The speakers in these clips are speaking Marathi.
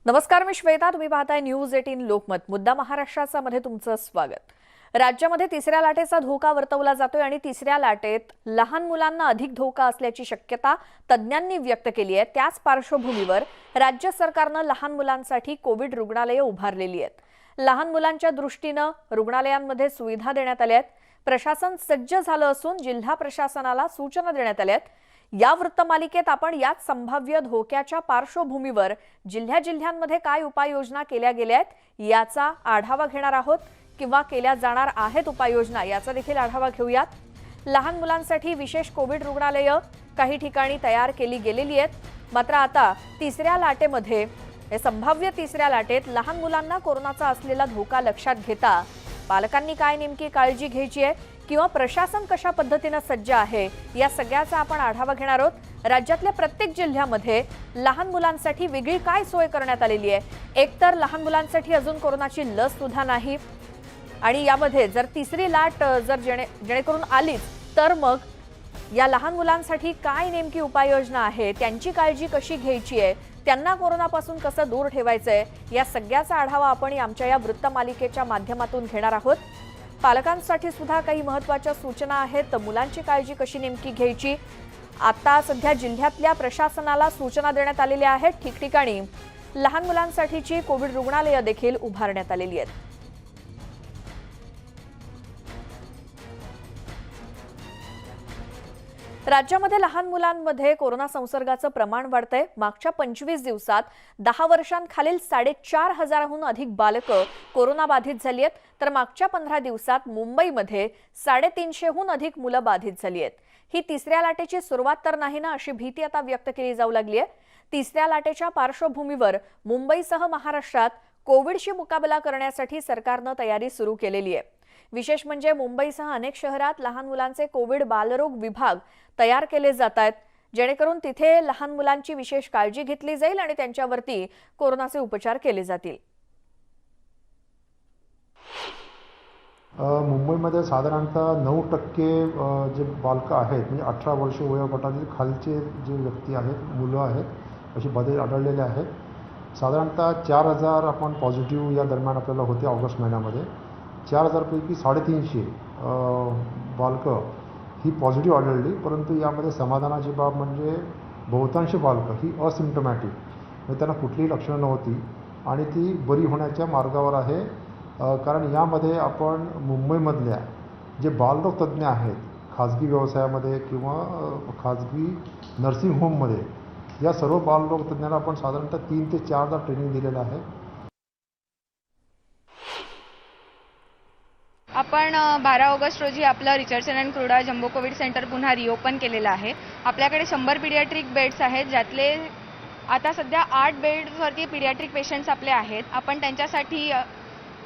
नमस्कार, मी श्वेता. तुम्ही पाहताय न्यूज 18 लोकमत. मुद्दा महाराष्ट्राचा मध्ये तुमचं स्वागत. राज्यामध्ये तिसऱ्या लाटेचा धोका वर्तवला जातोय आणि तिसऱ्या लाटेत लहान मुलांना अधिक धोका असल्याची शक्यता तज्ज्ञांनी व्यक्त केली आहे. त्याच पार्श्वभूमीवर राज्य सरकारनं लहान मुलांसाठी कोविड रुग्णालये उभारलेली आहेत. लहान मुलांच्या दृष्टीनं रुग्णालयांमध्ये सुविधा देण्यात आल्या आहेत. प्रशासन सज्ज झालं असून जिल्हा प्रशासनाला सूचना देण्यात आल्या आहेत. या वृत्तमालिकेत आपण याच संभाव्य धोक्याच्या पार्श्वभूमीवर जिल्ह्यांमध्ये काय उपाययोजना केल्या गेल्या आहेत याचा आढावा घेणार आहोत किंवा केल्या जाणार आहेत उपाययोजना याचा देखील आढावा घेऊयात. लहान मुलांसाठी विशेष कोविड रुग्णालये काही ठिकाणी तयार केली गेलेली आहेत. मात्र आता तिसऱ्या लाटेमध्ये संभाव्य तिसऱ्या लाटेत लहान मुलांना कोरोनाचा असलेला धोका लक्षात घेता पालकांनी काय नेमकी काळजी घ्यायची आहे किंवा प्रशासन कशा पद्धतीने सज्ज आहे या सगळ्याचा आपण आढावा घेणार आहोत. राज्यातल्या प्रत्येक जिल्ह्यामध्ये लहान मुलांसाठी वेगळी काय सोय करण्यात आलेली आहे. एकतर लहान मुलांसाठी अजून कोरोनाची लस सुद्धा नाही आणि यामध्ये जर तिसरी लाट जर जेणेकरून आलीच तर मग या लहान मुलांसाठी काय नेमकी उपाययोजना आहे, त्यांची काळजी कशी घ्यायची आहे, त्यांना कोरोनापासून कसं दूर ठेवायचंय या सगळ्याचा आढावा आपण आमच्या या वृत्तमालिकेच्या माध्यमातून घेणार आहोत. पालकांसाठी सुद्धा काही महत्त्वाच्या सूचना आहेत. मुलांची काळजी कशी नेमकी घ्यायची, आता सध्या जिल्ह्यातल्या प्रशासनाला सूचना देण्यात आलेल्या आहेत. ठिकठिकाणी लहान मुलांसाठीची कोविड रुग्णालये देखील उभारण्यात आलेली आहेत. राज्यामध्ये लहान मुलांमध्ये कोरोना संसर्गाचं प्रमाण वाढतंय. मागच्या 25 दिवसात 10 वर्षांखालील 4,500हून अधिक बालकं कोरोना बाधित झाली आहेत. तर मागच्या 15 दिवसात मुंबईमध्ये 350हून अधिक मुलं बाधित झाली आहेत. ही तिसऱ्या लाटेची सुरुवात तर नाही ना, अशी भीती आता व्यक्त केली जाऊ लागली आहे. तिसऱ्या लाटेच्या पार्श्वभूमीवर मुंबईसह महाराष्ट्रात कोविडशी मुकाबला करण्यासाठी सरकारनं तयारी सुरू केलेली आहे. विशेष म्हणजे मुंबईसह अनेक शहरात लहान मुलांचे कोविड बालरोग विभाग तयार केले जात आहेत, जेणेकरून तिथे लहान मुलांची विशेष काळजी घेतली जाईल आणि त्यांच्यावरती कोरोनाचे उपचार केले जातील. मुंबईमध्ये साधारणतः 9% जे बालकं आहेत म्हणजे 18 वर्ष वयोगटातील खालचे जे व्यक्ती आहेत, मुलं आहेत, असे बदल आढळलेले आहेत. साधारणतः 4,000 आपण पॉझिटिव्ह या दरम्यान आपल्याला होते ऑगस्ट महिन्यामध्ये. 4,000 पैकी 350 बालकं ही पॉझिटिव्ह आढळली. परंतु यामध्ये समाधानाची बाब म्हणजे बहुतांश बालकं ही असिम्प्टमॅटिक, म्हणजे त्यांना कुठलीही लक्षणं नव्हती आणि ती बरी होण्याच्या मार्गावर आहे. कारण यामध्ये आपण मुंबईमधल्या जे बालरोग तज्ज्ञ आहेत खाजगी व्यवसायामध्ये किंवा खाजगी नर्सिंग होममध्ये या सर्व बालरोग तज्ज्ञांना आपण साधारणतः 3 ते 4 ट्रेनिंग दिलेलं आहे. आपण 12 ऑगस्ट रोजी आपलं Richardson and Cruddas jumbo Covid centre reopen रिओपन केलेलं आहे. आपल्याकडे 100 पीडियाट्रिक बेड्स आहेत, ज्यातले आता सध्या 8 बेड्सवरती पीडियाट्रिक पेशंट्स आपले आहेत. आपण त्यांच्यासाठी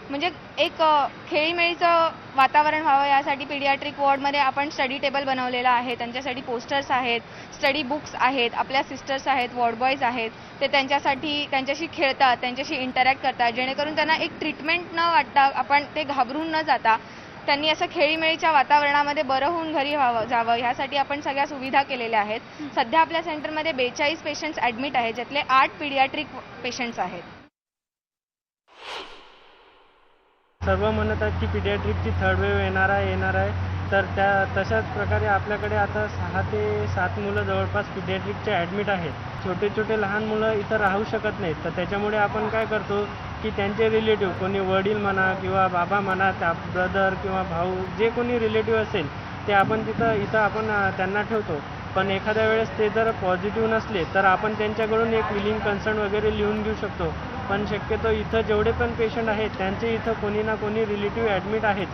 म्हणजे एक खेळीमेळीचं वातावरण व्हावं यासाठी पीडियाट्रिक वॉर्डमध्ये आपण स्टडी टेबल बनवलेला आहे. त्यांच्यासाठी पोस्टर्स आहेत, स्टडी बुक्स आहेत, आपल्या सिस्टर्स आहेत, वॉर्ड बॉयज आहेत. ते त्यांच्याशी खेळतात, त्यांच्याशी इंटरॅक्ट करतात, जेणेकरून त्यांना एक ट्रीटमेंट न वाटता आपण ते घाबरून न जाता त्यांनी असं खेळीमेळीच्या वातावरणामध्ये बरं होऊन घरी जावं ह्यासाठी आपण सगळ्या सुविधा केलेल्या आहेत. सध्या आपल्या सेंटरमध्ये 42 पेशंट्स ॲडमिट आहेत, ज्यातले 8 पीडियाट्रिक पेशंट्स आहेत. सर्व म्हणत आहेत की पीडियाट्रिकची 3rd वेव्ह येणार आहे. तर तशाच प्रकारे आपल्याकडे आता 6 ते 7 मुलं जवळपास पीडियाट्रिकचे ॲडमिट आहेत. छोटे लहान मुलं इथं राहू शकत नाहीत. तर त्याच्यामुळे आपण काय करतो की त्यांचे रिलेटिव्ह, कोणी वडील म्हणा किंवा बाबा म्हणा, त्या ब्रदर किंवा भाऊ जे कोणी रिलेटिव्ह असेल ते आपण इथं आपण त्यांना ठेवतो. पण एखाद्या वेळेस ते जर पॉझिटिव्ह नसले तर आपण त्यांच्याकडून एक विलिंग कन्सर्न वगैरे लिहून घेऊ शकतो. पण शक्यतो इथं जेवढे पण पेशंट आहेत त्यांचे इथं कोणी ना कोणी रिलेटिव्ह ॲडमिट आहेत.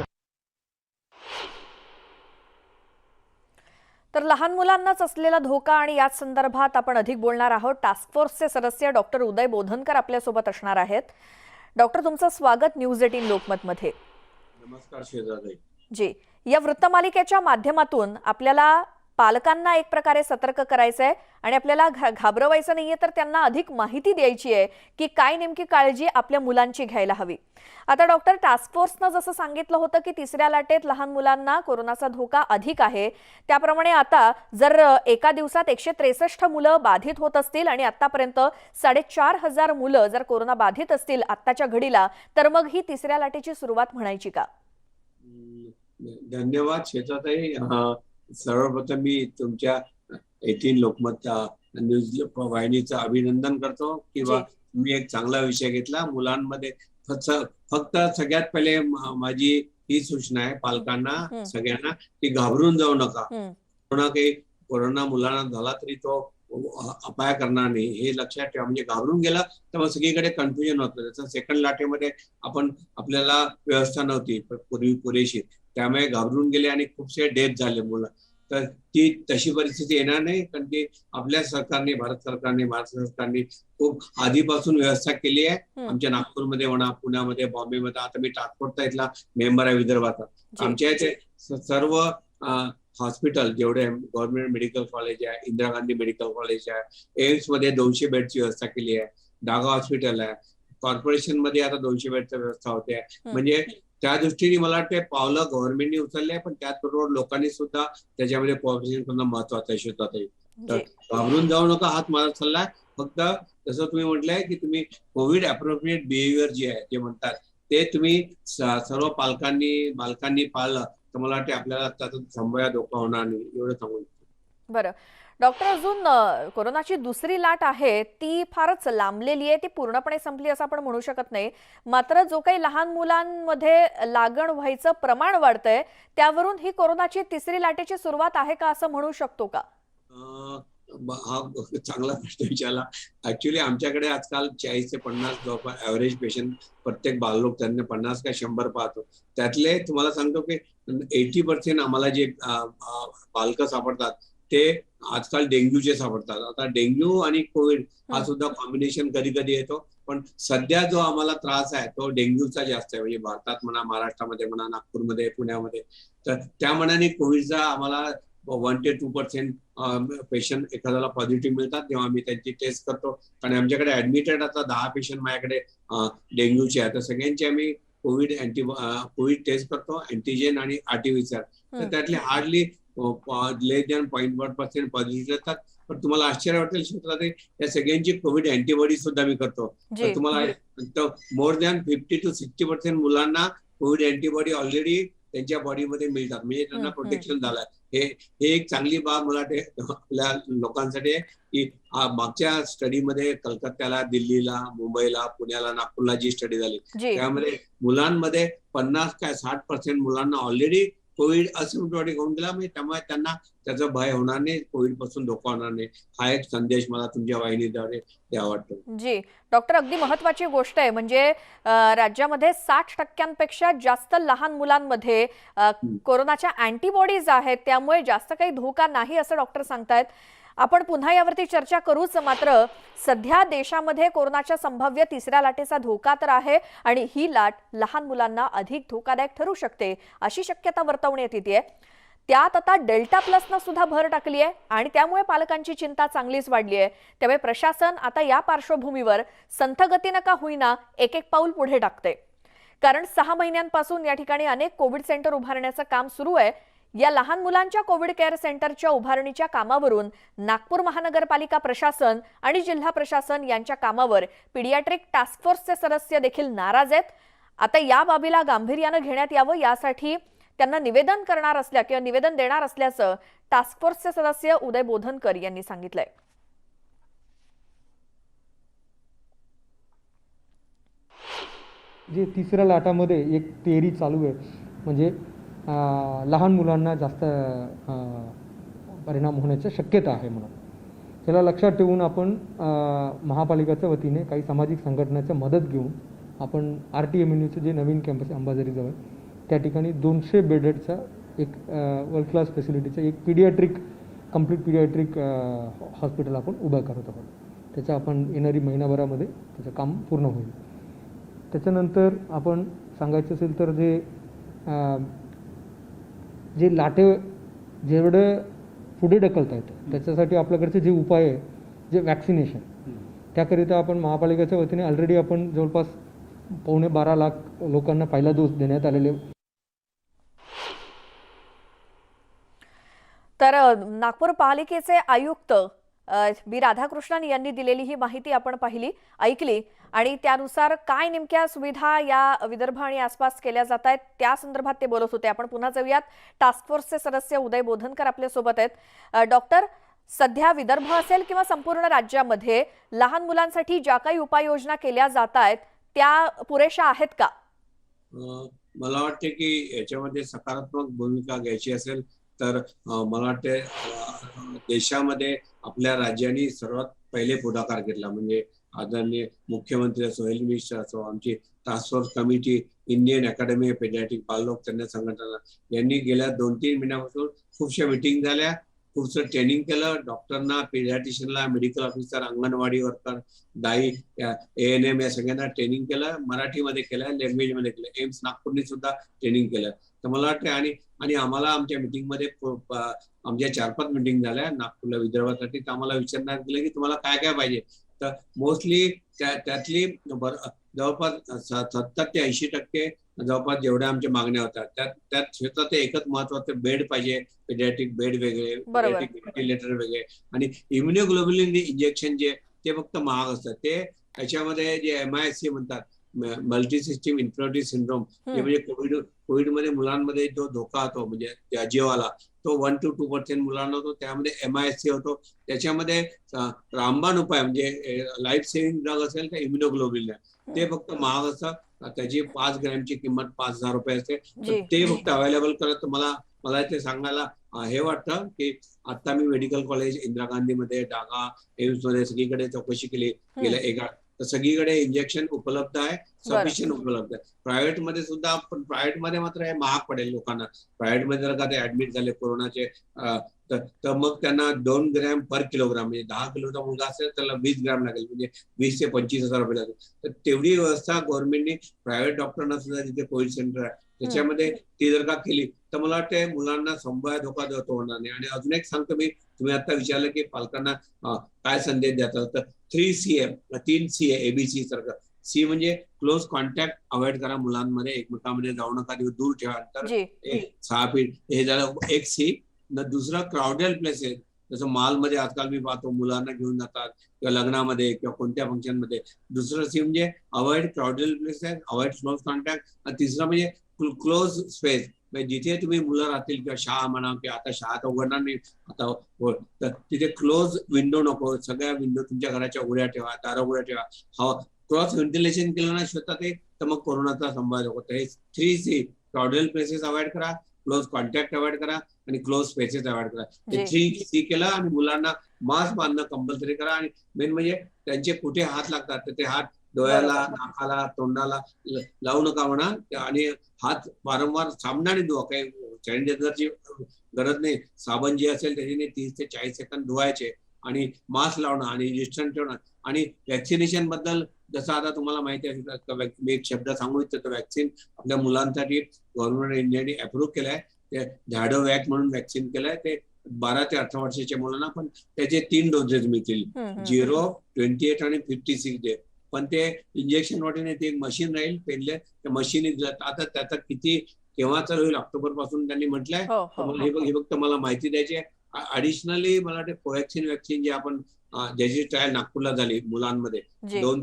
तर लहान मुलांनाच असलेला धोका आणि याच संदर्भात आपण अधिक बोलणार आहोत. टास्क फोर्सचे सदस्य डॉक्टर उदय बोधनकर आपल्यासोबत असणार आहेत. डॉक्टर, तुमचं स्वागत न्यूज 18 लोकमत मध्ये. नमस्कार श्वेताताई. जी, या वृत्तमालिकेच्या माध्यमातून आपल्याला पालकांना एक प्रकारे सतर्क करायचं आहे आणि आपल्याला घाबरवायचं नाहीये, तर त्यांना अधिक माहिती द्यायची आहे की काय नेमकी काळजी आपल्या मुलांची घ्यायला हवी. आता डॉक्टर, टास्क फोर्सनं जसं सांगितलं होतं की तिसऱ्या लाटेत लहान मुलांना कोरोनाचा धोका अधिक आहे, त्याप्रमाणे आता जर एका दिवसात 163 मुलं बाधित होत असतील आणि आतापर्यंत 4,500 मुलं जर कोरोना बाधित असतील आत्ताच्या घडीला, तर मग ही तिसऱ्या लाटेची सुरुवात म्हणायची का? धन्यवाद श्वेताताई. सर्वप्रथम मी तुमच्या 18 लोकमत न्यूज वाहिनीचं अभिनंदन करतो किंवा मी एक चांगला विषय घेतला मुलांमध्ये. फक्त सगळ्यात पहिले माझी ही सूचना आहे पालकांना सगळ्यांना की घाबरून जाऊ नका. कोरोना मुलांना झाला तरी तो अपाय करणार नाही हे लक्षात ठेवा. म्हणजे घाबरून गेला तर मग सगळीकडे कन्फ्युजन होतं. जसं सेकंड लाटेमध्ये आपल्याला व्यवस्था नव्हती पुरेशी, त्यामुळे घाबरून गेले आणि खूपसे डेथ झाले मुलं. तर ती तशी परिस्थिती येणार नाही, कारण की आपल्या सरकारने, महाराष्ट्र सरकारने खूप आधीपासून व्यवस्था केली आहे. आमच्या नागपूरमध्ये म्हणा, पुण्यामध्ये, बॉम्बेमध्ये. आता मी टास्क इथला मेंबर आहे विदर्भाचा. आमच्या इथे सर्व हॉस्पिटल जेवढे गव्हर्नमेंट मेडिकल कॉलेज आहे, इंदिरा गांधी मेडिकल कॉलेज आहे, एम्स मध्ये 200 बेडची व्यवस्था केली आहे, डागा हॉस्पिटल आहे, कॉर्पोरेशन मध्ये आता 200 बेडची व्यवस्था होते. म्हणजे त्या दृष्टीने मला वाटतं पावलं गव्हर्नमेंटने उचलले आहे, पण त्याचबरोबर लोकांनी सुद्धा त्याच्यामध्ये कोऑपरेशन करणं महत्वाचं आहे. शेतात तर घाबरून जाऊ नका, हात माझा सल्ला आहे. फक्त जसं तुम्ही म्हटलंय की तुम्ही कोविड अप्रोप्रिएट बिहेवियर जे आहे जे म्हणतात ते तुम्ही सर्व बालकांनी पाळलं तर मला वाटते आपल्याला त्याचा संभाव्य धोका होणार नाही, एवढं सांगू. बरं डॉक्टर, अजून कोरोनाची दुसरी लाट आहे ती फारच लांबलेली आहे, ती पूर्णपणे संपली असं आपण म्हणू शकत नाही. मात्र जो काही लहान मुलांमध्ये लागण व्हायचं प्रमाण वाढतंय त्यावरून ही कोरोनाची तिसरी लाटेची सुरुवात आहे का असं म्हणू शकतो का? हा चांगला प्रश्न विचारला. ऍक्च्युली आमच्याकडे आजकाल 40 ते 50 जवळपास ऍव्हरेज पेशंट प्रत्येक बालरोग त्यांना 50 का 100 पाहतो. त्यातले तुम्हाला सांगतो की 80% आम्हाला जे बालकं सापडतात ते आजकाल डेंग्यूचे सापडतात. आता डेंग्यू आणि कोविड हा सुद्धा कॉम्बिनेशन कधी कधी येतो, पण सध्या जो आम्हाला त्रास आहे तो डेंग्यूचा जास्त आहे. म्हणजे भारतात म्हणा, महाराष्ट्रामध्ये म्हणा, नागपूरमध्ये, पुण्यामध्ये. तर त्या मनाने कोविडचा आम्हाला 1 ते 2% पेशंट एखाद्याला पॉझिटिव्ह मिळतात, तेव्हा आम्ही त्यांची टेस्ट करतो. आणि आमच्याकडे ऍडमिटेड आता 10 पेशंट माझ्याकडे डेंग्यूचे आहे. तर सगळ्यांची आम्ही कोविड टेस्ट करतो, अँटीजेन आणि आरटीपीसीआर. तर त्यातले हार्डली लेस दॅन 0.1% पॉझिटिव्ह येतात. पण तुम्हाला आश्चर्य वाटेल या सगळ्यांची कोविड अँटीबॉडी सुद्धा मी करतो. तर तुम्हाला मोर दॅन 50 to 60% मुलांना कोविड अँटीबॉडी ऑलरेडी त्यांच्या बॉडीमध्ये मिळतात, म्हणजे त्यांना प्रोटेक्शन झालंय. हे एक चांगली बाब मला आपल्या लोकांसाठी आहे की मागच्या स्टडीमध्ये कलकत्त्याला, दिल्लीला, मुंबईला, पुण्याला, नागपूरला जी स्टडी झाली त्यामध्ये मुलांमध्ये 50 काय 60% मुलांना ऑलरेडी कोविड असिम्प्टोमॅटिक होऊन गेला. म्हणजे त्यामुळे त्यांना त्याचा भय होणार नाही, कोविड पासून धोका होणार नाही. हा एक संदेश मला तुमच्या वाहिनीद्वारे द्यावा वाटतो. जी डॉक्टर, अगदी महत्वाची गोष्ट आहे. म्हणजे राज्यामध्ये 60% जास्त लहान मुलांमध्ये कोरोनाच्या अँटीबॉडीज आहेत, त्यामुळे जास्त काही धोका नाही असं डॉक्टर सांगतायत. आपण पुन्हा यावरती चर्चा करूच. मात्र सध्या देशामध्ये कोरोनाच्या संभाव्य तिसऱ्या लाटेचा धोका तर आहे आणि ही लाट लहान मुलांना अधिक धोकादायक ठरू शकते अशी शक्यता वर्तवण्यात येते. त्यात आता डेल्टा प्लसनं सुद्धा भर टाकली आहे आणि त्यामुळे पालकांची चिंता चांगलीच वाढली आहे. त्यामुळे प्रशासन आता या पार्श्वभूमीवर संथ गतीनं का होईना एक एक पाऊल पुढे टाकते. कारण 6 महिन्यांपासून या ठिकाणी अनेक कोविड सेंटर उभारण्याचं काम सुरू आहे. या लहान मुलांच्या कोविड केअर सेंटरच्या उभारणीच्या कामावरून नागपूर महानगरपालिका प्रशासन आणि जिल्हा प्रशासन यांच्या कामावर पीडियाट्रिक टास्क फोर्सचे सदस्य देखील नाराज आहेत. आता या बाबीला गांभीर्यानं घेण्यात यावं यासाठी त्यांना निवेदन देणार असल्याचं टास्क फोर्सचे सदस्य उदय बोधनकर यांनी सांगितलंय. जे तिसऱ्या लाटामध्ये एक तेरी चालू आहे, म्हणजे लहान मुलांना जास्त परिणाम होण्याची शक्यता आहे म्हणून त्याला लक्षात ठेवून आपण महापालिकेच्या वतीने काही सामाजिक संघटनांची मदत घेऊन आपण RTMNUचं जे नवीन कॅम्पस अंबाझरीजवळ त्या ठिकाणी 200 बेडेडचा एक वर्ल्ड क्लास फॅसिलिटीचं एक कम्प्लीट पीडियाट्रिक हॉस्पिटल आपण उभं करत आहोत. त्याचं आपण येणारी महिनाभरामध्ये त्याचं काम पूर्ण होईल. त्याच्यानंतर आपण सांगायचं असेल तर जे लाटे जेवढं पुढे ढकलता येतं. त्याच्यासाठी आपल्याकडचे जे उपाय आहे, जे वॅक्सिनेशन, त्याकरिता आपण महापालिकेच्या वतीने ऑलरेडी आपण जवळपास 12.25 लाख लोकांना पहिला डोस देण्यात आलेले. तर नागपूर पालिकेचे आयुक्त बी राधाकृष्णन यांनी दिलेली ही माहिती आपण ऐकली आणि त्यानुसार काय नेमक्या सुविधा या विदर्भ आणि आसपास केल्या जात आहेत त्या संदर्भात ते बोलत होते. आपण पुन्हा जाऊयात. टास्क फोर्सचे सदस्य उदय बोधनकर आपल्या सोबत आहेत. डॉक्टर, सध्या विदर्भ असेल किंवा संपूर्ण राज्यामध्ये लहान मुलांसाठी ज्या काही उपाययोजना केल्या जात आहेत त्या पुरेशा आहेत का? मला वाटते की याच्यामध्ये सकारात्मक भूमिका घ्यायची असेल तर मला वाटते देशामध्ये आपल्या राज्याने सर्वात पहिले पुढाकार घेतला. म्हणजे आदरणीय मुख्यमंत्री असो, हेल्थ मिनिस्टर असो, आमची task force committee, Indian academy of paediatric बालरोग तज्ञ संघटना यांनी गेल्या 2-3 महिन्यापासून खूपशा मिटिंग झाल्या, खूपसं ट्रेनिंग केलं. डॉक्टरना, पेडियाट्रिशियनला, मेडिकल ऑफिसर, अंगणवाडी वर्कर, दाई, ANM या सगळ्यांना ट्रेनिंग केलं. मराठीमध्ये केलं, लँग्वेजमध्ये केलं. एम्स नागपूरने सुद्धा ट्रेनिंग केलं. तर मला वाटतं आणि आम्हाला आमच्या मिटिंगमध्ये आमच्या 4-5 मिटिंग झाल्या नागपूरला विदर्भासाठी. तर आम्हाला विचारण्यात गेलं की तुम्हाला काय काय पाहिजे. तर मोस्टली त्यातली जवळपास 70 ते 80% जवळपास जेवढ्या आमच्या मागण्या होत्या त्यात क्षेत्रात एकच महत्वाचं बेड पाहिजे. पेडियाट्रिक बेड वेगळे, पेडियाट्रिक व्हेंटिलेटर वेगळे आणि इम्युनोग्लोब्युलिन इंजेक्शन जे ते फक्त महाग असतात. ते त्याच्यामध्ये जे MISC म्हणतात, मल्टी सिस्टीम इन्फ्लोरेटिव्ह सिंड्रोम, जे म्हणजे कोविडमध्ये मुलांमध्ये जो धोका होतो म्हणजे जीवाला, तो 1 to 2% मुलांना होतो. त्यामध्ये MISC होतो. त्याच्यामध्ये रामबाण उपाय म्हणजे लाईफ सेव्हिंग ड्रग असेल तर इम्युनोग्लोब्युलिन ते फक्त महाग असतं. त्याची 5 ग्रॅमची किंमत 5,000 रुपये असते. ते फक्त अवेलेबल करत मला ते सांगायला हे वाटतं की आता मी मेडिकल कॉलेज इंदिरा गांधीमध्ये, डागा, एम्स मध्ये सगळीकडे चौकशी केली गेल्या तर सगळीकडे इंजेक्शन उपलब्ध आहे, सफिशियंट उपलब्ध आहे. प्रायव्हेट मध्ये सुद्धा, पण प्रायव्हेट मध्ये मात्र हे महाग पडेल लोकांना. प्रायव्हेट मध्ये जर का ते ऍडमिट झाले कोरोनाचे तर मग त्यांना 2 ग्रॅम पर किलोग्राम म्हणजे 10 किलोचा मुलगा असेल त्याला 20 ग्रॅम लागेल, म्हणजे 20 ते 25,000 रुपये लागेल. तर तेवढी व्यवस्था गव्हर्नमेंटने प्रायव्हेट डॉक्टरांना सुद्धा जिथे कोविड सेंटर आहे त्याच्यामध्ये ती जर का केली तर मला वाटतं मुलांना संभाव्य धोका होणार नाही. आणि अजून एक सांगतो मी, तुम्ही आता विचारलं की पालकांना काय संदेश देतात, तर 3C आहे ABC सारखं. C म्हणजे क्लोज कॉन्टॅक्ट अवॉइड करा मुलांमध्ये, एकमेकांमध्ये जाऊ नका, दूर ठेवा अंतर 6 फीट, हे झालं एक C. दुसरं क्राउडेड प्लेसेस, जसं मॉलमध्ये आजकाल मी पाहतो मुलांना घेऊन जातात किंवा लग्नामध्ये किंवा कोणत्या फंक्शन मध्ये. दुसरं C म्हणजे avoid crowded places, avoid close contact. आणि तिसरं म्हणजे क्लोज स्पेस, म्हणजे जिथे तुम्ही मुलं राहतील किंवा शाळा म्हणा, किंवा आता शाळा तर उघडणार नाही आता, तर तिथे क्लोज विंडो नको, सगळ्या विंडो तुमच्या घराच्या उघड्या ठेवा, दारा उघड्या ठेवा. हवा क्रॉस व्हेंटिलेशन केलं ना स्वतः ते, तर मग कोरोनाचा संभाव्य होतो. हे 3C, क्राउडेड प्लेसेस अवॉइड करा, क्लोज कॉन्टॅक्ट अवॉइड करा आणि क्लोज स्पेसेस अवॉइड करा. हे 3C केलं. आणि मुलांना मास्क बांधणं कंपल्सरी करा. आणि मेन म्हणजे त्यांचे कुठे हात लागतात तर ते हात डोळ्याला, नाकाला, तोंडाला लावू नका म्हणा. आणि हात वारंवार साबणाने धुवा, काही सॅनिटायझरची गरज नाही. साबण जे असेल त्याच्याने 30 ते 40 सेकंद धुवायचे. आणि मास्क लावणं आणि डिस्टन्स ठेवणं. आणि वॅक्सिनेशन बद्दल जसं आता तुम्हाला माहिती आहे, मी एक शब्द सांगू इच्छितो. वॅक्सिन आपल्या मुलांसाठी गव्हर्नमेंट इंडियाने अप्रूव्ह केलंय. ते झॅडोवॅक म्हणून वॅक्सिन केलंय. ते 12 ते 18 वर्षाच्या मुलांना, पण त्याचे 3 डोसेस मिळतील, 0, 28 आणि 56 डे. पण ते इंजेक्शन वाटेने ते एक मशीन राहील, पहिले त्या मशीन आता त्याचा किती केव्हा चालू होईल, ऑक्टोबर पासून त्यांनी म्हटलंय. हे फक्त मला माहिती द्यायची. ऍडिशनली मला वाटतं कोव्हॅक्सिन वॅक्सिन जे आपण ज्याची ट्रायल नागपूरला झाली मुलांमध्ये 2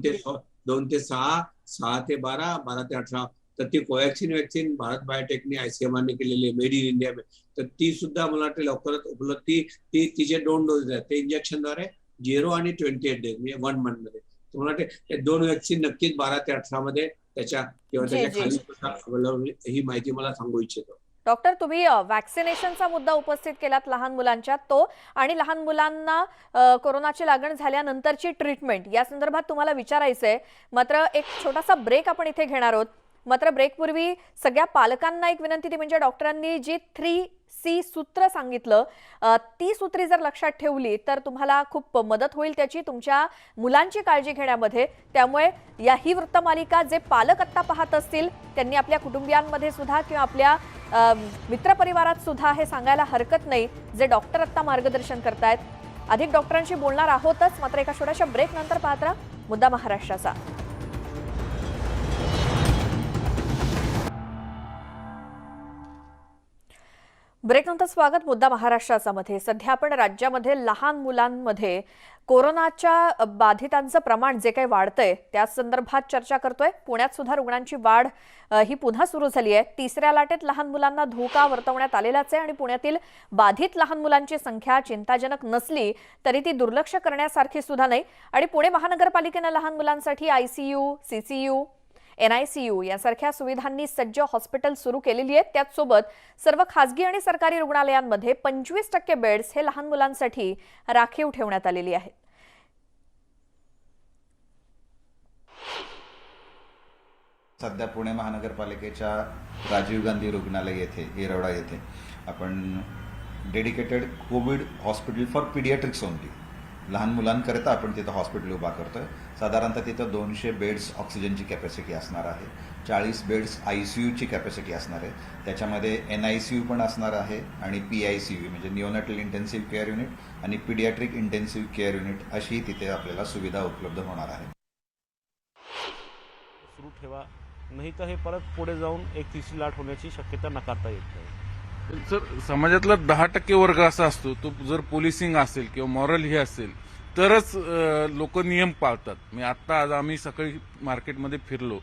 ते 6, 6 ते 12, 12 ते 18, तर ती कोव्हॅक्सिन वॅक्सिन भारत बायोटेकने ICMR ने केलेली आहे, मेड इन इंडिया. तर ती सुद्धा मला वाटतं लवकरच उपलब्ध. तिचे 2 डोस आहेत, ते इंजेक्शनद्वारे 0 आणि 28 डेज म्हणजे 1 मंथ मध्ये. मला वाटते 2 वॅक्सिन नक्कीच 12 ते 18 मध्ये त्याच्या किंवा त्याच्या खाली अवेलेबल, ही माहिती मला सांगू इच्छितो. डॉक्टर, तुम्ही वॅक्सिनेशनचा मुद्दा उपस्थित केलात लहान मुलांच्या, तो आणि लहान मुलांना कोरोनाची लागण झाल्यानंतरची ट्रीटमेंट या संदर्भात तुम्हाला विचारायचंय. मात्र एक छोटासा ब्रेक आपण इथे घेणार आहोत. मात्र ब्रेकपूर्वी सगळ्या पालकांना एक विनंती, ती म्हणजे डॉक्टरांनी जी 3C सूत्र सांगितलं, ती सूत्री जर लक्षात ठेवली तर तुम्हाला खूप मदत होईल त्याची तुमच्या मुलांची काळजी घेण्यामध्ये. त्यामुळे ही वृत्तमालिका जे पालक आत्ता पाहत असतील त्यांनी आपल्या कुटुंबियांमध्ये सुद्धा किंवा आपल्या मित्रपरिवारात सुद्धा हे सांगायला हरकत नाही, जे डॉक्टर आत्ता मार्गदर्शन करतायत. अधिक डॉक्टरांशी बोलणार आहोतच, मात्र एका छोट्याशा ब्रेक नंतर पाहत राहा मुद्दा महाराष्ट्राचा. ब्रेकनंतर स्वागत मुद्दा महाराष्ट्राचा मध्ये. सध्या आपण राज्यामध्ये लहान मुलांमध्ये कोरोनाच्या बाधितांचं प्रमाण जे काही वाढतंय त्या संदर्भात चर्चा करतोय. पुण्यात सुद्धा रुग्णांची वाढ ही पुन्हा सुरू झाली आहे. तिसऱ्या लाटेत लहान मुलांना धोका वर्तवण्यात आलेलाच आहे आणि पुण्यातील बाधित लहान मुलांची संख्या चिंताजनक नसली तरी ती दुर्लक्ष करण्यासारखी सुद्धा नाही. आणि पुणे महानगरपालिकेनं लहान मुलांसाठी ICU, CCU, NICU यासारख्या सुविधांनी सज्ज हॉस्पिटल सुरू केलेली आहेत. त्याचसोबत सर्व खासगी आणि सरकारी रुग्णालयांमध्ये 25% बेड्स हे लहान मुलांसाठी राखीव ठेवण्यात आलेली आहेत. सध्या पुणे महानगरपालिकेच्या राजीव गांधी रुग्णालय येथे येरवडा येथे आपण dedicated Covid hospital for paediatrics only लहान मुलांकरिता आपण तिथं हॉस्पिटल उभा करतोय. साधारणतः तिथं 200 बेड्स ऑक्सिजनची कॅपॅसिटी असणार आहे, 40 बेड्स ICUची कॅपॅसिटी असणार आहे, त्याच्यामध्ये NICU पण असणार आहे आणि PICU म्हणजे निओनॅटल इंटेन्सिव्ह केअर युनिट आणि पीडियाट्रिक इंटेन्सिव्ह केअर युनिट अशी तिथे आपल्याला सुविधा उपलब्ध होणार आहे. सुरू ठेवा, नाही तर हे परत पुढे जाऊन एक तिसरी लाट होण्याची शक्यता नाकारता येत नाही. सर, समाजातला 10% वर्ग असा असतो, तो जर पोलिसिंग असेल किंवा मॉरल हे असेल तरच लोक नियम पाळतात. मी आत्ता आज आम्ही सकाळी मार्केटमध्ये फिरलो,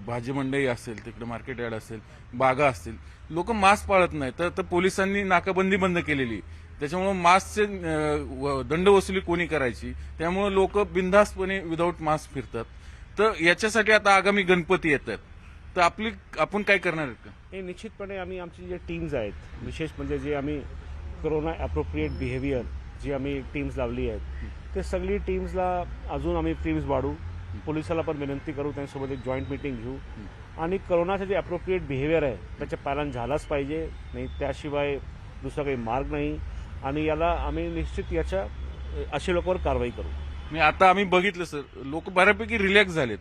भाजी मंडई असेल, तिकडे मार्केट यार्ड असेल, बागा असतील, लोक मास्क पाळत नाही. तर पोलिसांनी नाकाबंदी बंद केलेली, त्याच्यामुळे मास्कचे दंड वसुली कोणी करायची, त्यामुळे लोक बिनधास्तपणे विदाऊट मास्क फिरतात. तर याच्यासाठी आता आगामी गणपती येत आहेत, तर आपण काय करणार आहेत का? हे निश्चितपणे आम्ही आमची जे टीम्स आहेत, विशेष म्हणजे जे आम्ही कोरोना ॲप्रोप्रिएट बिहेवियर जी आम्ही टीम्स लावली आहेत, ते सगळी टीम्सला अजून आम्ही टीम्स वाढू, पोलिसाला पण विनंती करू, त्यांच्यासोबत एक जॉईंट मीटिंग घेऊ आणि कोरोनाचं जे ॲप्रोप्रिएट बिहेवियर आहे त्याच्या पालन झालाच पाहिजे, नाही त्याशिवाय दुसरा काही मार्ग नाही. आणि याला आम्ही निश्चित याच्या अशा लोकांवर कारवाई करू. आता आम्ही बघितलं सर, लोक बऱ्यापैकी रिलॅक्स झालेत.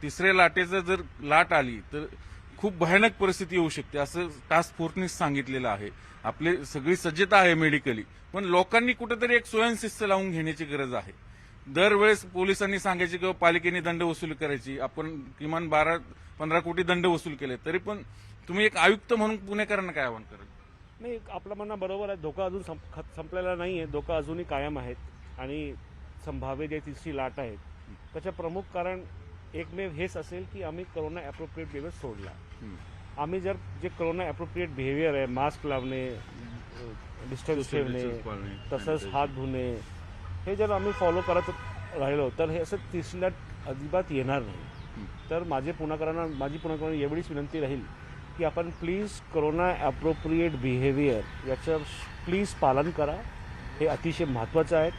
तिसऱ्या लाटेचं जर लाट आली तर खूप भयानक परिस्थिती येऊ शकते असं टास्क फोर्सने सांगितलेलं आहे. आपली सगळी सज्जता आहे मेडिकली, पण लोकांनी कुठेतरी एक स्वयंशिस्त लावून घेण्याची गरज आहे. दरवेळेस पोलिसांनी सांगायचे किंवा पालिकेने दंड वसूल करायची, आपण किमान 12-15 कोटी दंड वसूल केले, तरी पण तुम्ही एक आयुक्त म्हणून पुणेकरांना काय आवाहन कराल? नाही, आपलं म्हणणं बरोबर आहे. धोका अजून संपलेला नाही आहे, धोका अजूनही कायम आहेत आणि संभाव्य जे तिसरी लाट आहे त्याचं प्रमुख कारण एकमेव हेच असेल की आम्ही कोरोना ॲप्रोप्रिएट बिहेवियर सोडला. आम्ही जर जे कोरोना ॲप्रोप्रिएट बिहेवियर आहे, मास्क लावणे, डिस्टन्स ठेवणे, तसंच हात धुणे, हे जर आम्ही फॉलो करत राहिलो तर हे असं तिसरी लाट अजिबात येणार नाही. तर माझी पुणेकरांना एवढीच विनंती राहील की आपण प्लीज कोरोना ॲप्रोप्रिएट बिहेवियर याचं प्लीज पालन करा. हे अतिशय महत्त्वाचं आहे.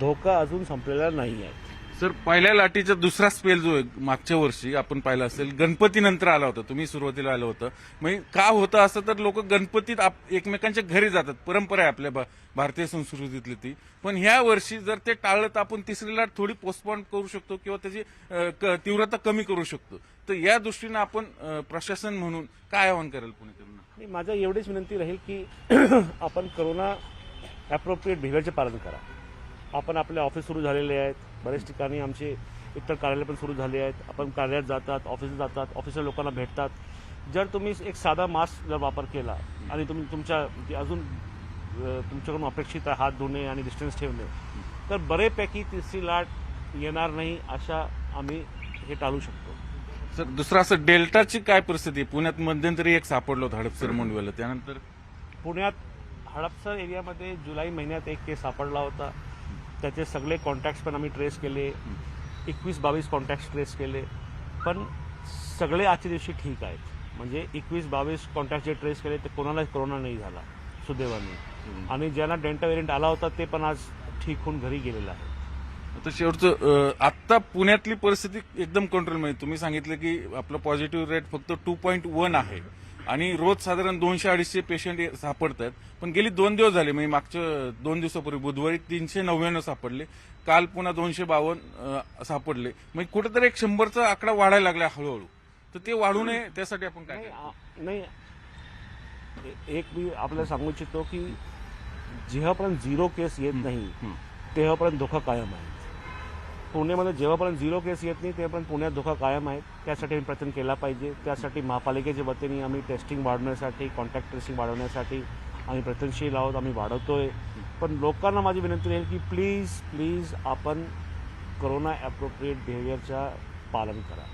धोका अजून संपलेला नाही आहे. सर, पहिल्या लाटीचा दुसरा स्पेल जो आहे मागच्या वर्षी आपण पाहिला असेल, गणपतीनंतर आला होता, तुम्ही सुरुवातीला आलं होतं. म्हणजे का होतं असं, तर लोक गणपतीत एकमेकांच्या घरी जातात, परंपरा आहे आपल्या भारतीय संस्कृतीतली ती. पण ह्या वर्षी जर ते टाळलं तर आपण तिसरी लाट थोडी पोस्टपोन करू शकतो किंवा त्याची तीव्रता कमी करू शकतो. तर या दृष्टीनं आपण प्रशासन म्हणून काय आवाहन कराल पुणेकरांना? माझं एवढीच विनंती राहील की आपण कोरोना ॲप्रोप्रिएट बिहेवियरचे पालन करा. आपण आपले ऑफिस सुरू झालेले आहेत, बरेच ठिकाणी आमचे इतर कार्यालय पण सुरू झाले आहेत. आपण कार्यालयात जातात, ऑफिसात जातात, ऑफिसच्या लोकांना भेटतात. जर तुम्ही एक साधा मास्क जर वापर केला आणि तुम्ही अजून तुमच्याकडून अपेक्षित आहे हात धुणे आणि डिस्टन्स ठेवणे, तर बरेपैकी तिसरी लाट येणार नाही, अशा आम्ही हे टाळू शकतो. सर, दुसरं असं डेल्टाची काय परिस्थिती? पुण्यात मध्यंतरी एक सापडलं होतं हडपसर मुंडवेला, त्यानंतर पुण्यात हडपसर एरियामध्ये जुलै महिन्यात एक केस सापडला होता. त्याचे सगळे कॉन्टॅक्ट्स पण आम्ही ट्रेस केले, 21-22 कॉन्टॅक्ट्स ट्रेस केले, पण सगळे आजच्या दिवशी ठीक आहेत. म्हणजे 21-22 कॉन्टॅक्ट जे ट्रेस केले ते कोणालाच कोरोना नाही झाला सुदैवाने. आणि ज्यांना डेल्टा व्हेरियंट आला होता ते पण आज ठीक होऊन घरी गेलेलं आहे. आता शेवटचं आत्ता पुण्यातली परिस्थिती एकदम कंट्रोलमध्ये. तुम्ही सांगितलं की आपलं पॉझिटिव्ह रेट फक्त 2.1 आहे आणि रोज साधारण 200-250 पेशंट सापडत आहेत. पण गेली 2 दिवस झाले, म्हणजे मागच्या 2 दिवसापूर्वी बुधवारी 399 सापडले, काल पुन्हा 252 सापडले. म्हणजे कुठेतरी एक 100चा आकडा वाढायला लागला हळूहळू. तर ते वाढू नये त्यासाठी आपण काय करतो? नाही, एक मी आपल्याला सांगू इच्छितो की जेव्हापर्यंत 0 केस येत नाही तेव्हापर्यंत धोका कायम आहे. पुण्यामध्ये जेव्हापर्यंत 0 केस येत नाही तेव्हापर्यंत पुण्यात धोका कायम आहे. त्यासाठी आम्ही प्रयत्न केला पाहिजे. त्यासाठी महापालिकेच्या वतीने आम्ही टेस्टिंग वाढवण्यासाठी, कॉन्टॅक्ट ट्रेसिंग वाढवण्यासाठी आम्ही प्रयत्नशील आहोत, आम्ही वाढवतोय. पण लोकांना माझी विनंती राहील की प्लीज आपण कोरोना ॲप्रोप्रिएट बिहेवियरच्या पालन करा.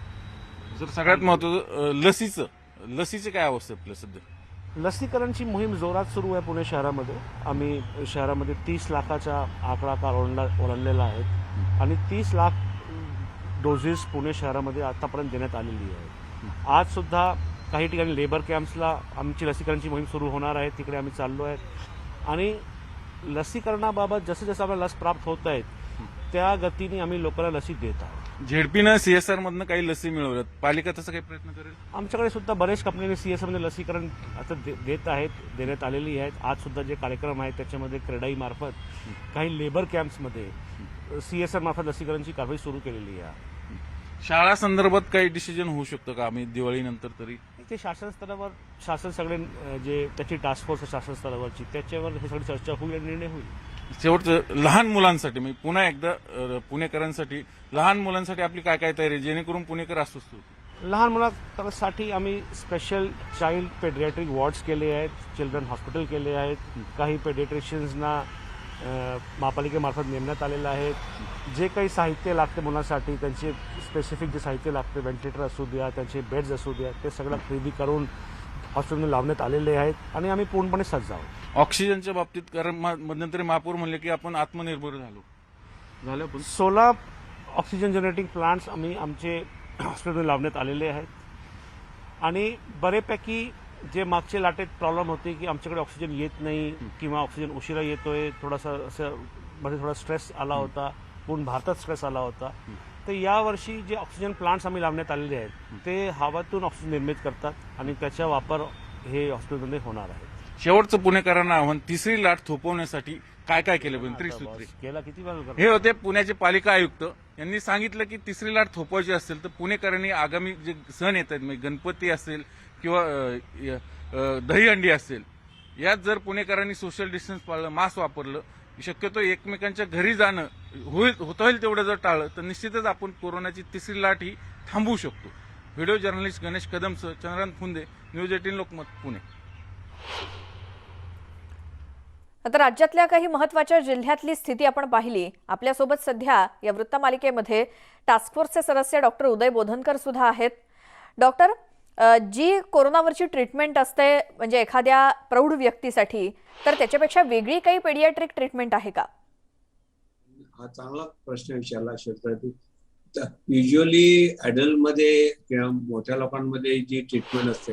जर सगळ्यात महत्वाचं लसीची काय अवस्था आहे आपल्या सध्या? लसीकरणची मोहीम जोरात सुरू आहे पुणे शहरामध्ये. आम्ही शहरामध्ये 30 लाखाचा आकडा काल ओलांडलेला आहे आणि 30 लाख डोसेस पुणे शहरामध्ये आतापर्यंत देण्यात आलेली आहे. आज सुद्धा काही ठिकाणी लेबर कॅम्प्सला आमची लसीकरणची मोहीम सुरू होणार आहे, तिकडे आम्ही चाललो आहे आणि लसीकरणाबाबत जसं जसं आम्हाला लस प्राप्त होत आहेत त्या गतीने आम्ही लोकांना लसी देत आहोत. झेडपीनं CSR मधनं काही लसी मिळवल्यात, पालिका तसा काही प्रयत्न करेल? आमच्याकडे सुद्धा बरेच कंपनीने CSR मध्ये लसीकरण आता देत आहेत, देण्यात आलेली आहेत. आज सुद्धा जे कार्यक्रम आहेत त्याच्यामध्ये क्रेडाई मार्फत काही लेबर कॅम्प्समध्ये CSR मार्फत लसीकरणची कारवाई सुरू केलेली आहे. शाळा संदर्भात काही डिसिजन होऊ शकतं का आम्ही दिवाळीनंतर तरी? ते शासन स्तरावर सगळे जे त्याची टास्क फोर्स आहे शासन स्तरावरची, त्याच्यावर हे सगळी चर्चा होईल आणि निर्णय होईल. शेवटचं लहान मुलांसाठी, मी पुन्हा एकदा पुणेकरांसाठी, लहान मुलांसाठी आपली काय काय तयारी जेणेकरून पुणेकर अस्वस्थ होतील? लहान मुलांसाठी आम्ही स्पेशल चाइल्ड पेडियाट्रिक वॉर्ड्स केले आहेत, चिल्ड्रन हॉस्पिटल केले आहेत. काही पेडियाट्रिशियन्सना महापालिकेमार्फत नेमण्यात आलेलं आहे. जे काही साहित्य लागते मुलांसाठी, त्यांचे स्पेसिफिक जे साहित्य लागते, व्हेंटिलेटर असू द्या, त्यांचे बेड्स असू द्या, ते सगळं खरेदी करून हॉस्पिटलमध्ये लावण्यात आलेले आहेत आणि आम्ही पूर्णपणे सज्ज आहोत. ऑक्सिजनच्या बाबतीत, कारण मध्यंतरी महापौर म्हणले की आपण आत्मनिर्भर झालो पण 16 ऑक्सिजन जनरेटिंग प्लांट्स आम्ही आमचे हॉस्पिटलमध्ये लावण्यात आलेले आहेत आणि बरेपैकी जे मागच्या लाटेत प्रॉब्लेम होते की आमच्याकडे ऑक्सिजन येत नाही किंवा ऑक्सिजन उशिरा येतोय, थोडासा असं मध्ये थोडा स्ट्रेस आला होता, पूर्ण भारतात स्ट्रेस आला होता. तर यावर्षी जे ऑक्सिजन प्लांट्स आम्ही लावण्यात आलेले आहेत ते हवातून ऑक्सिजन निर्मित करतात आणि त्याचा वापर हे हॉस्पिटलमध्ये होणार आहे. शेवटचं पुणेकरांना आव्हान, तिसरी लाट थोपवण्यासाठी काय काय केलं पाहिजे? त्रिसूत्री केला किती वेळ हे होते पुण्याचे पालिका आयुक्त. यांनी सांगितलं की तिसरी लाट थोपवायची असेल तर पुणेकरांनी आगामी जे सण येत आहेत, म्हणजे गणपती असेल किंवा दहीहंडी असेल, यात जर पुणेकरांनी सोशल डिस्टन्स पाळलं, मास्क वापरलं, शक्यतो एकमेकांच्या घरी जाणं होईल तेवढं जर टाळलं तर निश्चितच आपण कोरोनाची तिसरी लाट ही थांबवू शकतो. व्हिडिओ जर्नलिस्ट गणेश कदमसह चंद्रकांत फुंदे, न्यूज 18 लोकमत, पुणे. आता राज्यातल्या काही महत्त्वाच्या जिल्ह्यातली स्थिती आपण पाहिली. आपल्यासोबत सध्या या वृत्तमालिकेमध्ये टास्क फोर्सचे सदस्य डॉक्टर उदय बोधनकर सुद्धा आहेत. डॉक्टर, जी कोरोनावरची ट्रीटमेंट असते म्हणजे एखाद्या प्रौढ व्यक्तीसाठी, तर त्याच्यापेक्षा वेगळी काही पेडियाट्रिक ट्रीटमेंट आहे का? हा चांगला प्रश्न विचारला शेतकरी. युजली ॲडल्टमध्ये किंवा मोठ्या लोकांमध्ये जी ट्रीटमेंट असते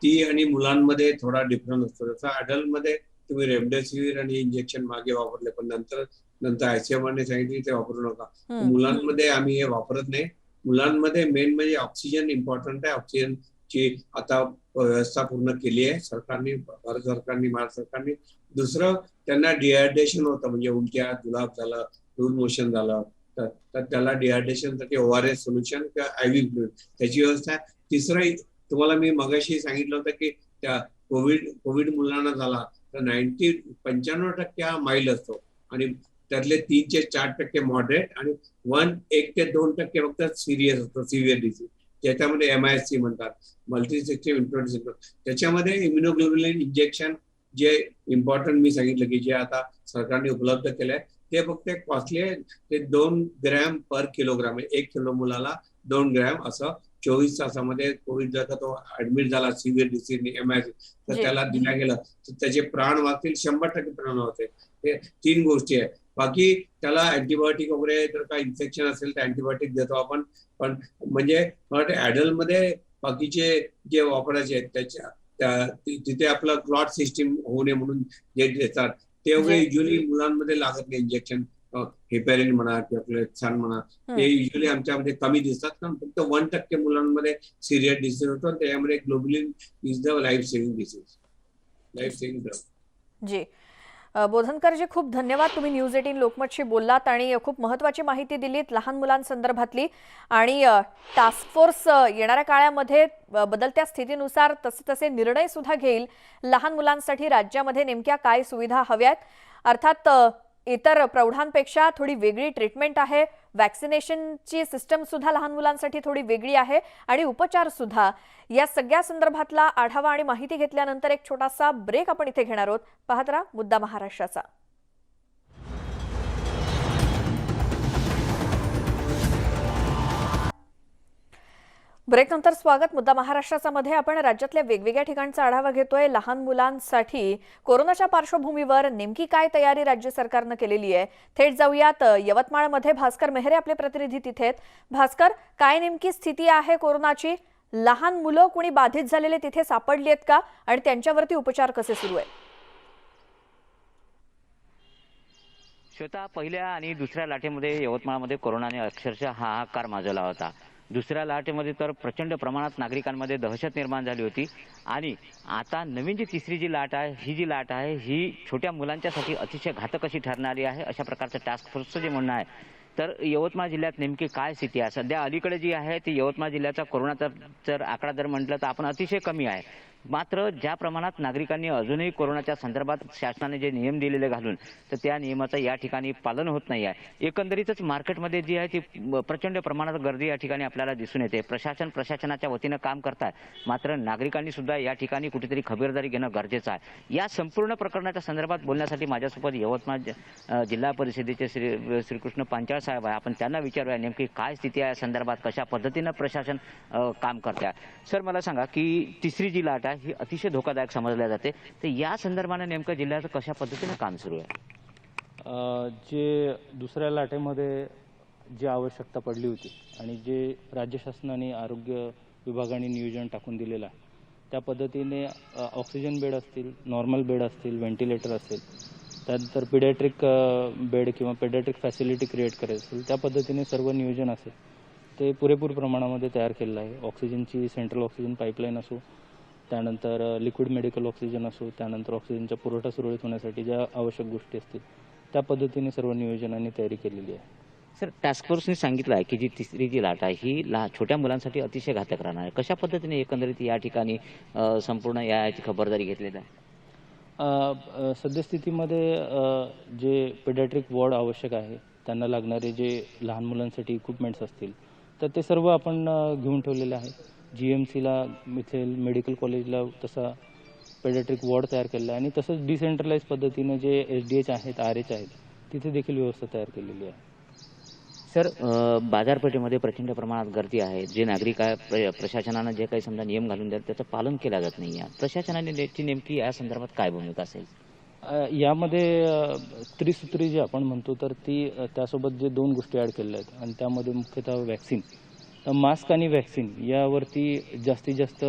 ती आणि मुलांमध्ये थोडा डिफरन्स असतो. जसं ॲडल्टमध्ये तुम्ही रेमडेसिवीर आणि इंजेक्शन मागे वापरले, पण नंतर ICMR सांगितले ते वापरू नका. मुलांमध्ये आम्ही हे वापरत नाही. मुलांमध्ये मेन म्हणजे ऑक्सिजन इम्पॉर्टंट आहे. ऑक्सिजनची आता व्यवस्था पूर्ण केली आहे सरकारने, भारत सरकारने, महाराष्ट्र सरकारने. दुसरं, त्यांना डिहायड्रेशन होतं, म्हणजे उलट्या, जुलाब झालं, लूज मोशन झालं तर त्याला डिहायड्रेशनसाठी ORS सोल्युशन किंवा IV फ्लुइड त्याची व्यवस्था आहे. तिसरं, तुम्हाला मी मगाशी सांगितलं होतं की त्या कोविड मुलांना झाला तर 95% हा माइल्ड असतो आणि त्यातले 3 ते 4% मॉडरेट आणि 1 ते 2% फक्त सिरियस असतो, सिव्हिअर डिसीज, ज्याच्यामध्ये MISC म्हणतात, मल्टीसिस्टीम इन्फ्लुएन्झा सिंड्रोम. त्याच्यामध्ये इम्युनोग्लोब्युलिन इंजेक्शन जे इम्पॉर्टंट मी सांगितलं की जे आता सरकारने उपलब्ध केलंय ते फक्त कॉस्टली आहे. ते 2 ग्रॅम पर किलोग्राम, 1 किलो मुलाला 2 ग्रॅम असं 24 तासामध्ये. कोविड जर का तो ऍडमिट झाला सिव्हिअर डिसीजने MISC तर त्याला दिला गेला तर त्याचे प्राण वाचतील, 100% प्राण वाचतील. हे 3 गोष्टी आहे. बाकी त्याला अँटीबायोटिक वगैरे जर का इन्फेक्शन असेल तर अँटीबायोटिक देतो आपण. पण म्हणजे मला ॲडल्टमध्ये बाकीचे जे वापरायचे आहेत तिथे आपलं क्लॉट सिस्टीम होऊ नये म्हणून जे देतात ते वगैरे युजली मुलांमध्ये लागत नाही इंजेक्शन. हेपॅरिन म्हणा किंवा क्लेक्सान म्हणा, ते युजली आमच्यामध्ये कमी दिसतात, कारण फक्त 1% मुलांमध्ये सिरियस डिसीज होतो. त्याच्यामध्ये globulin is the life saving disease, life saving drug. जी बोधनकरजी, खूप धन्यवाद. तुम्ही न्यूज 18 लोकमतशी बोललात आणि खूप महत्त्वाची माहिती दिलीत लहान मुलांसंदर्भातली. आणि टास्क फोर्स येणाऱ्या काळामध्ये बदलत्या स्थितीनुसार तसे निर्णय सुद्धा घेईल लहान मुलांसाठी राज्यामध्ये नेमक्या काय सुविधा हव्यात. अर्थात इतर प्रौढांपेक्षा थोडी वेगळी ट्रीटमेंट आहे, वॅक्सिनेशनची सिस्टम सुद्धा लहान मुलांसाठी थोडी वेगळी आहे आणि उपचार सुद्धा. या सगळ्या संदर्भातला आढावा आणि माहिती घेतल्यानंतर एक छोटासा ब्रेक आपण इथे घेणार आहोत. पाहत राहा मुद्दा महाराष्ट्राचा. ब्रेक नंतर स्वागत. मुद्दा महाराष्ट्राचा मध्ये आपण राज्यातल्या वेगवेगळ्या ठिकाणचा आढावा घेतोय. लहान मुलांसाठी कोरोनाच्या पार्श्वभूमीवर नेमकी काय तयारी राज्य सरकारनं केलेली आहे, थेट जाऊयात यवतमाळमध्ये. भास्कर मेहरे आपले प्रतिनिधी तिथे आहेत. भास्कर, काय नेमकी स्थिती आहे कोरोनाची? लहान मुलं कोणी बाधित झालेले तिथे सापडली आहेत का आणि त्यांच्यावरती उपचार कसे सुरू आहेत? श्वेता, पहिल्या आणि दुसऱ्या लाटेमध्ये यवतमाळमध्ये कोरोनाने अक्षरशः हाहाकार माजवला होता. दुसऱ्या लाटेमध्ये तर प्रचंड प्रमाणात नागरिकांमध्ये दहशत निर्माण झाली होती आणि आता नवीन जी तिसरी जी लाट आहे, ही जी लाट आहे ही छोट्या मुलांच्यासाठी अतिशय घातक अशी ठरणारी आहे, अशा प्रकारचं टास्क फोर्सचं जे म्हणणं आहे. तर यवतमाळ जिल्ह्यात नेमकी काय स्थिती आहे सध्या? अलीकडे जी आहे ती यवतमाळ जिल्ह्याचा कोरोनाचा जर आकडा जर म्हटलं तर आपण अतिशय कमी आहे. मात्र ज्या प्रमाणात नागरिकांनी अजूनही कोरोनाच्या संदर्भात शासनाने जे नियम दिलेले घालून, तर त्या नियमाचं या ठिकाणी पालन होत नाही आहे. एकंदरीतच मार्केटमध्ये जी आहे ती प्रचंड प्रमाणात गर्दी या ठिकाणी आपल्याला दिसून येते. प्रशासनाच्या वतीनं काम करताय, मात्र नागरिकांनी सुद्धा या ठिकाणी कुठेतरी खबरदारी घेणं गरजेचं आहे. या संपूर्ण प्रकरणाच्या संदर्भात बोलण्यासाठी माझ्यासोबत यवतमाळ जिल्हा परिषदेचे श्रीकृष्ण पांचाळ साहेब आहे. आपण त्यांना विचारूया नेमकी काय स्थिती आहे संदर्भात, कशा पद्धतीनं प्रशासन काम करते आहे. सर, मला सांगा की तिसरी जी लाट ही अतिशय धोकादायक समजल्या जाते, तर या संदर्भाने नेमकं जिल्ह्याचं कशा पद्धतीने काम सुरू आहे? जे दुसऱ्या लाटेमध्ये जी आवश्यकता पडली होती आणि जे राज्य शासनाने आरोग्य विभागाने नियोजन टाकून दिलेलं आहे, त्या पद्धतीने ऑक्सिजन बेड असतील, नॉर्मल बेड असतील, व्हेंटिलेटर असेल, त्यानंतर पिडियाट्रिक बेड किंवा पिडियाट्रिक फॅसिलिटी क्रिएट करायची असेल, त्या पद्धतीने सर्व नियोजन असेल ते पुरेपूर प्रमाणामध्ये तयार केलेलं आहे. ऑक्सिजनची सेंट्रल ऑक्सिजन पाईपलाईन असो, त्यानंतर लिक्विड मेडिकल ऑक्सिजन असो, त्यानंतर ऑक्सिजनचा पुरवठा सुरळीत होण्यासाठी ज्या आवश्यक गोष्टी असतील त्या पद्धतीने सर्व नियोजनाने तयारी केलेली आहे. सर, टास्क फोर्सने सांगितलं आहे की जी तिसरी जी लाट आहे ही छोट्या मुलांसाठी अतिशय घातक राहणार आहे. कशा पद्धतीने एकंदरीत या ठिकाणी संपूर्ण याची खबरदारी घेतलेली आहे? सद्यस्थितीमध्ये जे पेडियाट्रिक वॉर्ड आवश्यक आहे, त्यांना लागणारे जे लहान मुलांसाठी इक्विपमेंट्स असतील, तर ते सर्व आपण घेऊन ठेवलेले आहे. GMCला मिथेल मेडिकल कॉलेजला तसा पेडियाट्रिक वॉर्ड तयार केलेला आहे आणि तसंच डिसेंट्रलाइज पद्धतीने जे SDH आहेत, RH आहेत, तिथे देखील व्यवस्था तयार केलेली आहे. सर, बाजारपेठेमध्ये प्रचंड प्रमाणात गर्दी आहे. जे नागरिक आहे, प्रशासनानं जे काही समजा नियम घालून द्याल त्याचं पालन केलं जात नाही आहे. प्रशासनाने नेमकी या संदर्भात काय भूमिका असेल? यामध्ये त्रिसूत्री जे आपण म्हणतो, तर ती त्यासोबत जे 2 गोष्टी ॲड केलेल्या आहेत आणि त्यामध्ये मुख्यतः वॅक्सिन, मास्क आणि वॅक्सिन यावरती जास्तीत जास्त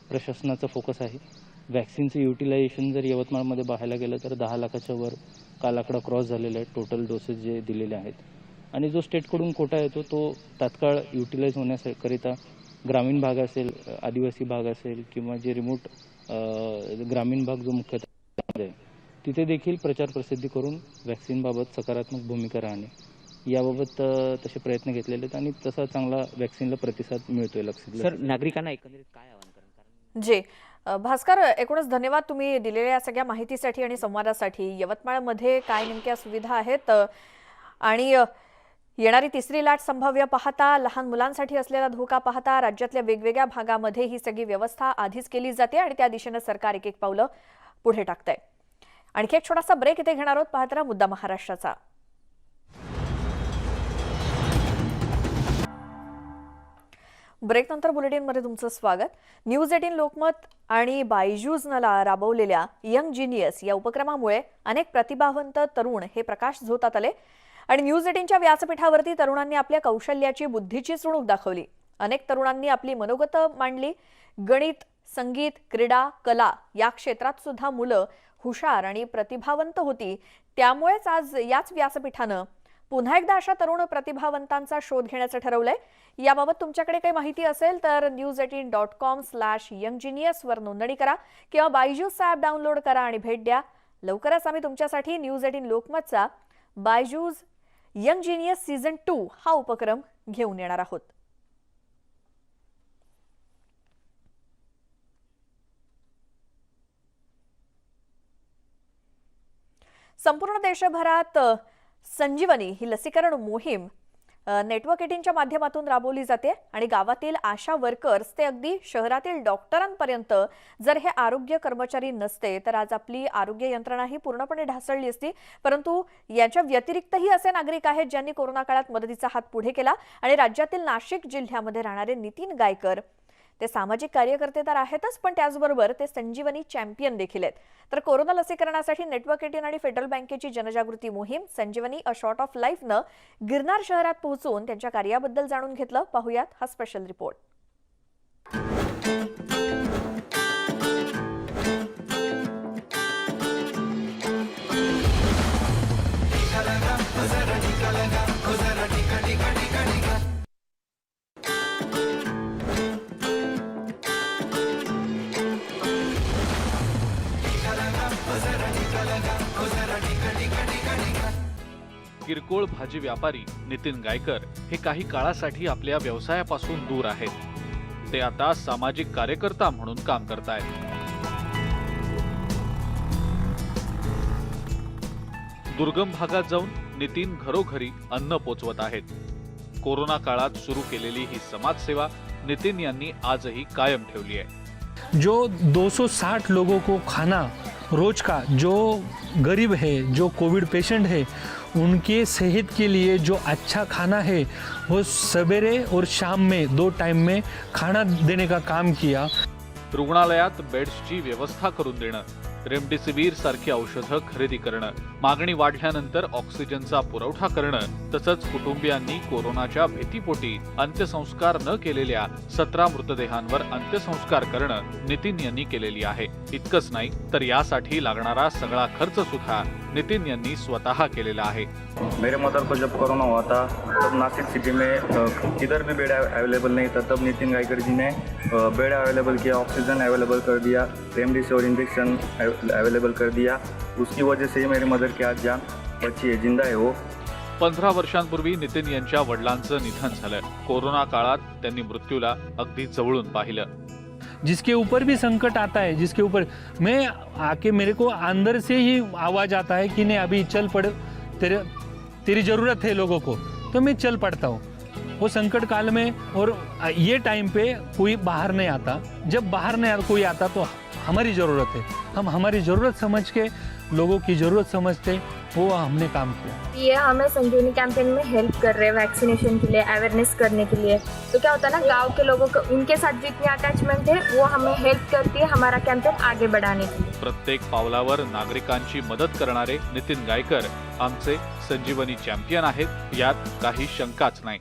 प्रशासनाचा फोकस आहे. वॅक्सिनचं युटिलायझेशन जर यवतमाळमध्ये पाहायला गेलं तर 10 लाखाच्या वर काल आकडा क्रॉस झालेला आहे, टोटल डोसेस जे दिलेले आहेत. आणि जो स्टेटकडून कोटा येतो तो तात्काळ युटिलाइज होण्याकरिता ग्रामीण भाग असेल, आदिवासी भाग असेल किंवा जे रिमोट ग्रामीण भाग जो मुख्यतः आहे, तिथे देखील प्रचार प्रसिद्धी करून वॅक्सिनबाबत सकारात्मक भूमिका राहणे याबाबत तसे प्रयत्न घेतलेले आहेत आणि तसा चांगला वॅक्सिनला प्रतिसाद मिळतोय. लक्षात सर, नागरिकांना एकंदरीत काय आवाहन करेल? जी भास्कर, एकूणच धन्यवाद तुम्ही दिलेल्या सगळ्या माहितीसाठी आणि संवादासाठी. यवतमाळमध्ये काय नेमक्या सुविधा आहेत आणि येणारी तिसरी लाट संभाव्य पाहता, लहान मुलांसाठी असलेला धोका पाहता राज्यातल्या वेगवेगळ्या भागामध्ये ही सगळी व्यवस्था आधीच केली जाते आणि त्या दिशेनं सरकार एक पावलं पुढे टाकतंय. आणखी एक छोटासा ब्रेक इथे घेणार आहोत. पाहत राहा मुद्दा महाराष्ट्राचा. ब्रेक नंतर बुलेटिनमध्ये तुमचं स्वागत. न्यूज 18 लोकमत आणि बायजूजला राबवलेल्या यंग जिनियस या उपक्रमामुळे अनेक प्रतिभावंत तरुण हे प्रकाश झोतात आले आणि न्यूज 18च्या व्यासपीठावरती तरुणांनी आपल्या कौशल्याची, बुद्धीची चुणूक दाखवली. अनेक तरुणांनी आपली मनोगत मांडली. गणित, संगीत, क्रीडा, कला या क्षेत्रात सुद्धा मुलं हुशार आणि प्रतिभावंत होती. त्यामुळेच आज याच व्यासपीठानं पुन्हा एकदा अशा तरुण प्रतिभावंतांचा शोध घेण्याचं ठरवलंय. याबाबत तुमच्याकडे काही माहिती असेल तर news18.com/younggenius वर नोंदणी करा किंवा बायजूस ॲप डाउनलोड करा आणि भेट द्या. लवकरच आम्ही तुमच्यासाठी News18 लोकमतचा बायजूस यंग जीनियस सीझन 2 हा उपक्रम घेऊन येणार आहोत. संपूर्ण देशभरात संजीवनी ही लसीकरण मोहीम नेटवर्क 18च्या माध्यमातून राबवली जाते आणि गावातील आशा वर्कर्स ते अगदी शहरातील डॉक्टरांपर्यंत जर हे आरोग्य कर्मचारी नसते तर आज आपली आरोग्य यंत्रणा ही पूर्णपणे ढासळली असती. परंतु याच्या व्यतिरिक्तही असे नागरिक आहेत ज्यांनी कोरोना काळात मदतीचा हात पुढे केला आणि राज्यातील नाशिक जिल्ह्यामध्ये राहणारे नितीन गायकर ते सामाजिक कार्यकर्ते तर आहेतच, पण त्याचबरोबर ते संजीवनी चॅम्पियन देखील आहेत. तर कोरोना लसीकरणासाठी नेटवर्क 18 आणि फेडरल बँकेची जनजागृती मोहीम संजीवनी अ शॉर्ट ऑफ लाईफनं गिरनार शहरात पोहोचून त्यांच्या कार्याबद्दल जाणून घेतलं. पाहूयात हा स्पेशल रिपोर्ट. किरकोळ भाजी व्यापारी नितीन गायकर हे काही काळासाठी आपल्या व्यवसायापासून दूर आहेत. ते आता सामाजिक कार्यकर्ता म्हणून काम करतायत. दुर्गम भागात जाऊन नितीन घरोघरी अन्न पोचवत आहेत. कोरोना काळात सुरू केलेली ही समाजसेवा नितीन यांनी आजही कायम ठेवली आहे. जो 260 लोगों को खाना रोज का, जो गरीब है, जो कोविड पेशेंट है, उनके सेहत के लिए जो अच्छा खाना है वो सवेरे और शाम में 2 टाइम में खाना देने का काम किया. रुग्णालयात बेड्सची व्यवस्था करून देणं, रेमडेसिवीर सारखी औषधं खरेदी करणं, मागणी वाढल्यानंतर ऑक्सिजनचा पुरवठा करणं, तसंच कुटुंबियांनी कोरोनाच्या भीतीपोटी अंत्यसंस्कार न केलेल्या 17 मृतदेहांवर अंत्यसंस्कार करणं नितीन यांनी केलेली आहे. इतकंच नाही तर यासाठी लागणारा सगळा खर्च सुद्धा नितीन यांनी स्वतः केलेला आहे. मेरे मदर को जब कोरोना हुआ था तब नासिक सिटी में किधर भी बेड अवेलेबल नहीं था. तब नितिन गायकर जी ने बेड अवेलेबल किया, ऑक्सीजन अवेलेबल कर दिया, रेमडेसिविर इंजेक्शन अवेलेबल कर दिया. उसकी वजह से मेरी मदर की आज जान बची है, जिंदा है वो. 15 वर्षांपूर्वी नितीन यांच्या वडिलांचं निधन झालं. कोरोना काळात त्यांनी मृत्यूला अगदी जवळून पाहिलं. जिसके ऊपर भी संकट आता है, जिसके ऊपर मैं आके मेरे को अंदर से ही आवाज आता है कि नहीं अभी चल पड़, तेरी ज़रूरत है लोगों को, तो मैं चल पड़ता हूँ. वो संकट काल में और ये टाइम पे कोई बाहर नहीं आता. जब बाहर नहीं कोई आता तो हमारी ज़रूरत है. हम हमारी ज़रूरत समझ के, लोगों की ज़रूरत समझते, वो हमने काम किया. ये हमें संजीवनी कैंपेन में हेल्प कर रहे हैं वैक्सीनेशन के लिए, अवेयरनेस करने के लिए. तो क्या होता है ना, गांव के लोगों को उनके साथ जितनी अटैचमेंट है वो हमें हेल्प करती है हमारा कैंपेन आगे बढ़ाने के लिए. प्रत्येक पावलावर नागरिकांची मदत करणारे नितीन गायकर आमचे संजीवनी चॅम्पियन आहेत, यात काही शंकाच नाही.